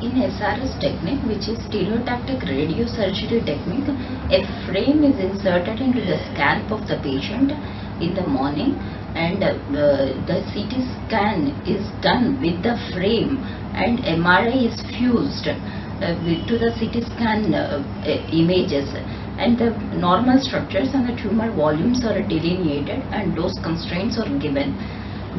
In SRS technique, which is stereotactic radiosurgery technique, a frame is inserted into the scalp of the patient in the morning, and the CT scan is done with the frame, and MRI is fused to the CT scan images, and the normal structures and the tumor volumes are delineated and dose constraints are given.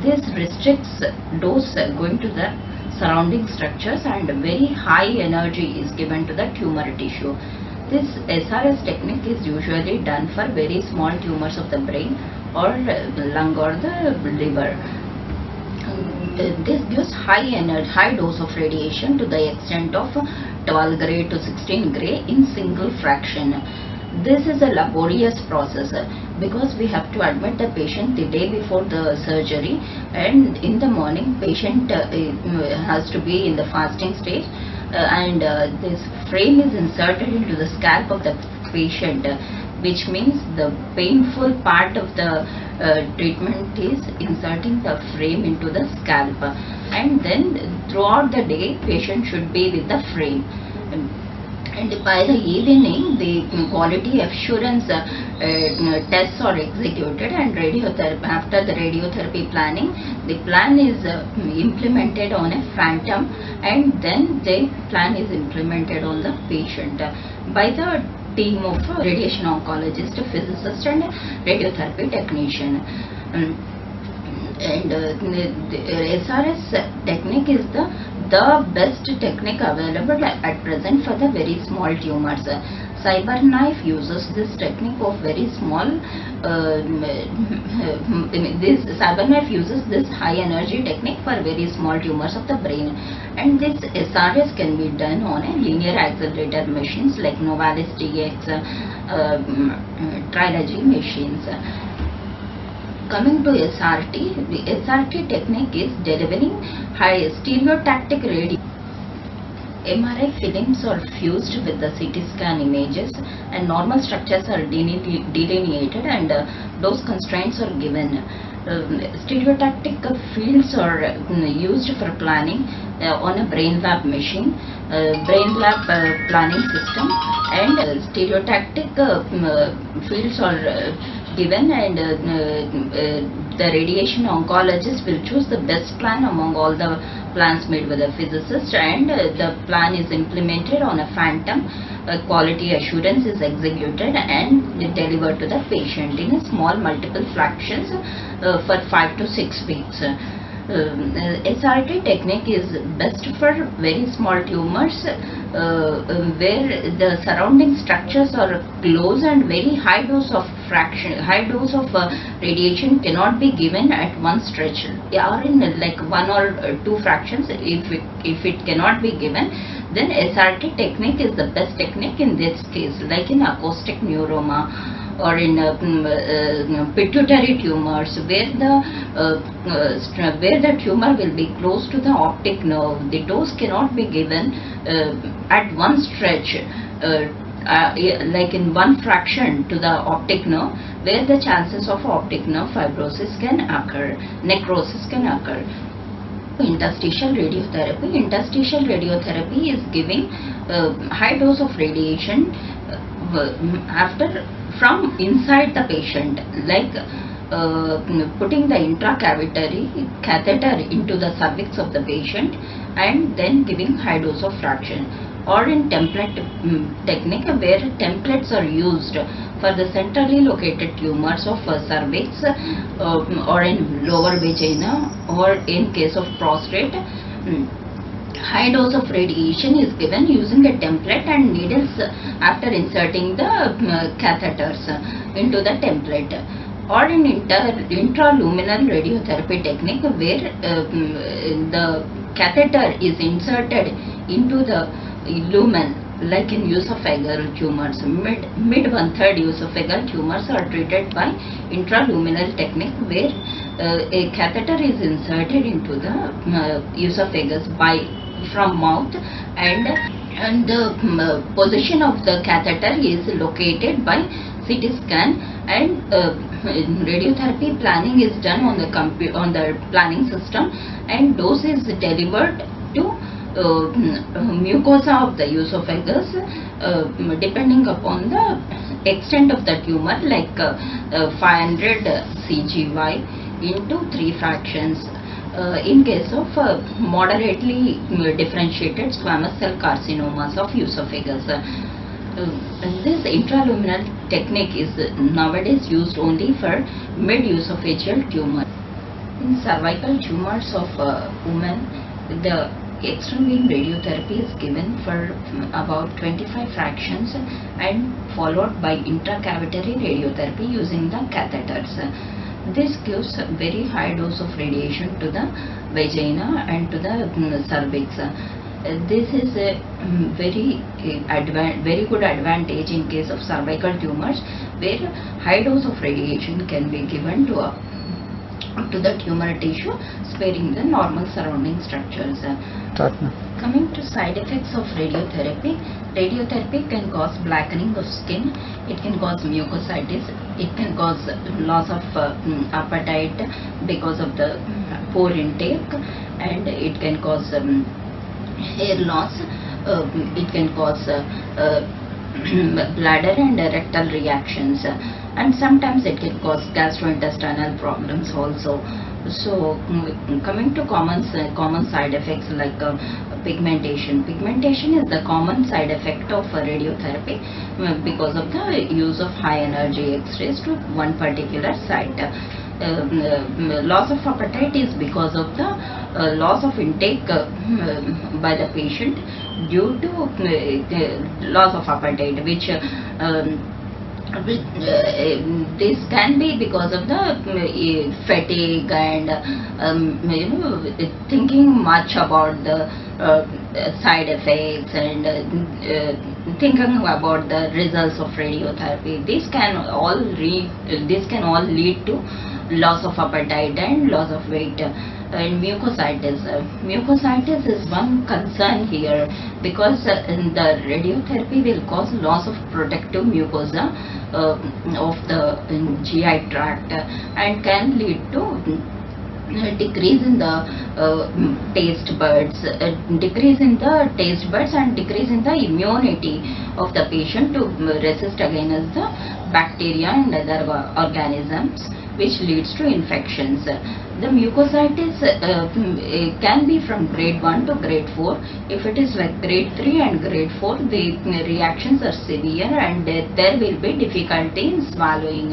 This restricts dose going to the surrounding structures, and very high energy is given to the tumor tissue. This SRS technique is usually done for very small tumors of the brain or lung or the liver. This gives high dose of radiation to the extent of 12 gray to 16 gray in single fraction. This is a laborious process because we have to admit the patient the day before the surgery, and in the morning patient has to be in the fasting stage, and this frame is inserted into the scalp of the patient, which means the painful part of the treatment is inserting the frame into the scalp, and then throughout the day patient should be with the frame. And by the evening, the quality assurance tests are executed, and after the radiotherapy planning, the plan is implemented on a phantom, and then the plan is implemented on the patient by the team of radiation oncologist, physicist and radiotherapy technician. And the SRS technique is the best technique available at present for the very small tumors. CyberKnife uses this technique of very small. CyberKnife uses this high energy technique for very small tumors of the brain, and this SRS can be done on a linear accelerator machines like Novalis TX, Trilogy machines. Coming to SRT, the SRT technique is delivering high stereotactic radiation. MRI films are fused with the CT scan images, and normal structures are delineated, and dose constraints are given. Stereotactic fields are used for planning on a BrainLab machine, BrainLab planning system, and stereotactic fields are given, and the radiation oncologist will choose the best plan among all the plans made by the physicist, and the plan is implemented on a phantom. Quality assurance is executed and delivered to the patient in a small multiple fractions for 5 to 6 weeks. SRT technique is best for very small tumors where the surrounding structures are close, and very high dose of radiation cannot be given at one stretch, or in like 1 or 2 fractions. If it cannot be given, then SRT technique is the best technique in this case, like in acoustic neuroma or in pituitary tumors, where the tumor will be close to the optic nerve. The dose cannot be given at one stretch, like in 1 fraction to the optic nerve, where the chances of optic nerve fibrosis can occur, necrosis can occur. Interstitial radiotherapy. Interstitial radiotherapy is giving high dose of radiation from inside the patient, like putting the intracavitary catheter into the cervix of the patient and then giving high dose of fraction. Or in template technique, where templates are used for the centrally located tumors of cervix, or in lower vagina, or in case of prostate. High dose of radiation is given using a template and needles after inserting the catheters into the template. Or in intraluminal radiotherapy technique, where the catheter is inserted into the lumen, like in esophageal tumors. Mid 1/3 esophageal tumors are treated by intraluminal technique, where a catheter is inserted into the esophagus from mouth, and the position of the catheter is located by CT scan, and radiotherapy planning is done on the planning system, and dose is delivered to mucosa of the esophagus depending upon the extent of the tumor, like 500 CGY into 3 fractions. In case of moderately differentiated squamous cell carcinomas of esophagus. This intraluminal technique is nowadays used only for mid-esophageal tumor. In cervical tumors of women, the external beam radiotherapy is given for about 25 fractions and followed by intracavitary radiotherapy using the catheters. This gives a very high dose of radiation to the vagina and to the cervix. This is a very good advantage in case of cervical tumors, where high dose of radiation can be given to the tumor tissue, sparing the normal surrounding structures. Coming to side effects of radiotherapy, radiotherapy can cause blackening of skin, it can cause mucositis, it can cause loss of appetite because of the poor intake, and it can cause hair loss, it can cause bladder and rectal reactions, and sometimes it can cause gastrointestinal problems also. So coming to common side effects like pigmentation. Pigmentation is the common side effect of radiotherapy because of the use of high energy X-rays to one particular site. Loss of appetite is because of the loss of intake by the patient due to loss of appetite, which this can be because of the fatigue and thinking much about the side effects and thinking about the results of radiotherapy. This can all lead to loss of appetite and loss of weight. And mucositis. Mucositis is one concern here because the radiotherapy will cause loss of protective mucosa of the GI tract and can lead to decrease in the taste buds, and decrease in the immunity of the patient to resist against the bacteria and other organisms, which leads to infections. The mucositis can be from grade 1 to grade 4. If it is like grade 3 and grade 4, the reactions are severe and there will be difficulty in swallowing.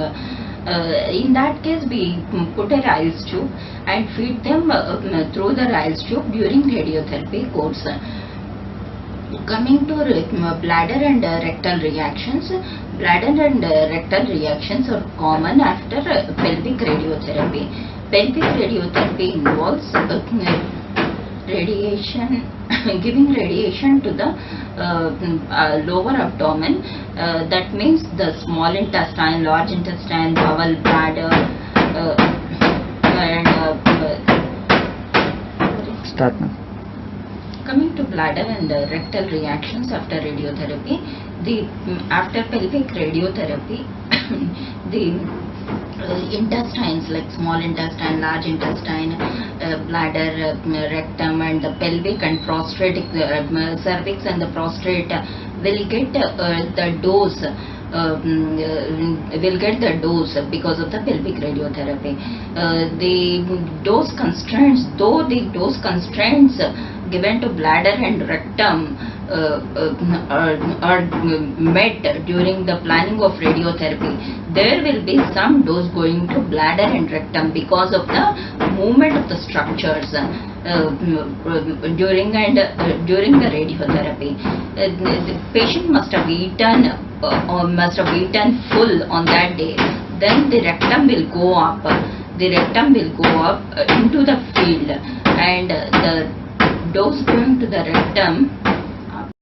In that case, we put a rice tube and feed them through the rice tube during radiotherapy course. Coming to bladder and rectal reactions, bladder and rectal reactions are common after pelvic radiotherapy. Pelvic radiotherapy involves radiation, giving radiation to the lower abdomen. That means the small intestine, large intestine, bowel, bladder, and coming to bladder and rectal reactions after radiotherapy, after pelvic radiotherapy, the intestines like small intestine, large intestine, bladder, rectum, and the pelvic and prostrate, cervix and the prostrate will get the dose. Will get the dose because of the pelvic radiotherapy. The dose constraints, though the dose constraints given to bladder and rectum are met during the planning of radiotherapy, there will be some dose going to bladder and rectum because of the movement of the structures during the radiotherapy. The patient must have eaten full on that day. Then the rectum will go up. The rectum will go up into the field, and the dose going to the rectum